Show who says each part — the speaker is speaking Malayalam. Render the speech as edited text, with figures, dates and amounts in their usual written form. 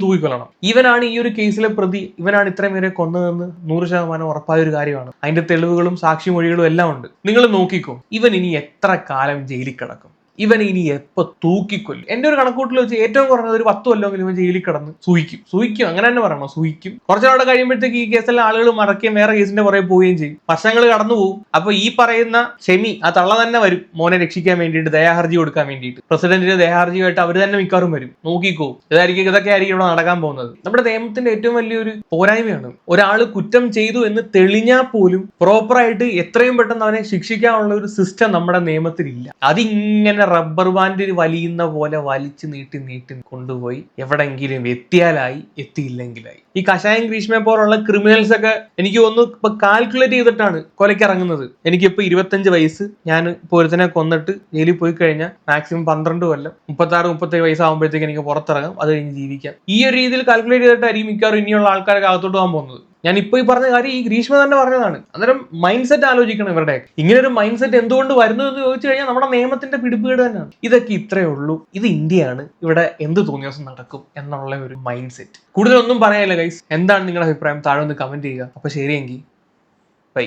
Speaker 1: തൂക്കിക്കൊല്ലണം. ഇവനാണ് ഈ ഒരു കേസിലെ പ്രതി, ഇവനാണ് ഇത്രയും പേരെ കൊന്നതെന്ന് 100% ഉറപ്പായ ഒരു കാര്യമാണ്. അതിന്റെ തെളിവുകളും സാക്ഷിമൊഴികളും എല്ലാം ഉണ്ട്. നിങ്ങൾ നോക്കിക്കോ, ഇവൻ ഇനി എത്ര കാലം ജയിലിൽ കിടക്കും, ഇവൻ ഇനി എപ്പോ തൂക്കിക്കൊല്ലും? എന്റെ ഒരു കണക്കൂട്ടിൽ വെച്ച് ഏറ്റവും കുറഞ്ഞത് ഒരു 10 കൊല്ലമെങ്കിലും ഇവൻ ജയിലിൽ കിടന്ന് സൂഹിക്കും, അങ്ങനെ തന്നെ പറയണോ, സൂഹിക്കും. കുറച്ചുനാളെ കഴിയുമ്പോഴത്തേക്ക് ഈ കേസെല്ലാം ആളുകൾ മറക്കുകയും വേറെ കേസിന്റെ പുറകെ പോവുകയും ചെയ്യും. വർഷങ്ങൾ കടന്നു പോകും. അപ്പൊ ഈ പറയുന്ന ഷെമി, ആ തള്ള തന്നെ വരും മോനെ രക്ഷിക്കാൻ വേണ്ടിയിട്ട്, ദയാഹർജി കൊടുക്കാൻ വേണ്ടിയിട്ട്. പ്രസിഡന്റിന് ദയാഹർജിയായിട്ട് അവർ തന്നെ മിക്കവാറും വരും. നോക്കിക്കോ, ഇതൊക്കെ ആയിരിക്കും ഇവിടെ നടക്കാൻ പോകുന്നത്. നമ്മുടെ നിയമത്തിന്റെ ഏറ്റവും വലിയൊരു പോരായ്മയാണ്, ഒരാൾ കുറ്റം ചെയ്തു എന്ന് തെളിഞ്ഞാൽ പോലും പ്രോപ്പറായിട്ട് എത്രയും പെട്ടെന്ന് അവനെ ശിക്ഷിക്കാനുള്ള ഒരു സിസ്റ്റം നമ്മുടെ നിയമത്തിലില്ല. അതിങ്ങനെ റബ്ബർ ബാൻഡ് വലിയുന്ന പോലെ വലിച്ചു നീട്ടി കൊണ്ടുപോയി എവിടെങ്കിലും എത്തിയാലായി, എത്തിയില്ലെങ്കിലായി. ഈ കഷായം ഗ്രീഷ്മയെ പോലുള്ള ക്രിമിനൽസ് ഒക്കെ എനിക്ക് തോന്നുന്നു ഇപ്പൊ കാൽക്കുലേറ്റ് ചെയ്തിട്ടാണ് കൊലയ്ക്കിറങ്ങുന്നത്. എനിക്കിപ്പോ 25 വയസ്സ്, ഞാൻ ഇപ്പോൾ ഒരുത്തനെ കൊന്നിട്ട് ജയിലിൽ പോയി കഴിഞ്ഞാൽ മാക്സിമം 12 കൊല്ലം, 36-37 വയസ്സാകുമ്പോഴത്തേക്ക് എനിക്ക് പുറത്തിറങ്ങാം, അത് കഴിഞ്ഞ് ജീവിക്കാം. ഈ ഒരു രീതിയിൽ കാൽക്കുലേറ്റ് ചെയ്തിട്ടായിരിക്കും മിക്കവാറും ഇനിയുള്ള ആൾക്കാരൊക്കെ അകത്തോട്ട് പോകാൻ പോകുന്നത്. ഞാൻ ഇപ്പൊ ഈ പറഞ്ഞ കാര്യം ഈ ഗ്രീഷ്മ തന്നെ പറഞ്ഞതാണ്. അന്നേരം മൈൻഡ് സെറ്റ് ആലോചിക്കണം ഇവരുടെ. ഇങ്ങനെ ഒരു മൈൻഡ് സെറ്റ് എന്തുകൊണ്ട് വരുന്നു എന്ന് ചോദിച്ചു കഴിഞ്ഞാൽ നമ്മുടെ നിയമത്തിന്റെ പിടിപ്പുകേട് തന്നെയാണ്. ഇതൊക്കെ ഇത്രയേ ഉള്ളൂ, ഇത് ഇന്ത്യയാണ്, ഇവിടെ എന്ത് തോന്നിയ ദിവസം നടക്കും എന്നുള്ള ഒരു മൈൻഡ് സെറ്റ്. കൂടുതലൊന്നും പറയാനില്ല ഗൈസ്. എന്താണ് നിങ്ങളുടെ അഭിപ്രായം? താഴെ ഒന്ന് കമന്റ് ചെയ്യുക. അപ്പൊ ശരിയെങ്കിൽ ബൈ.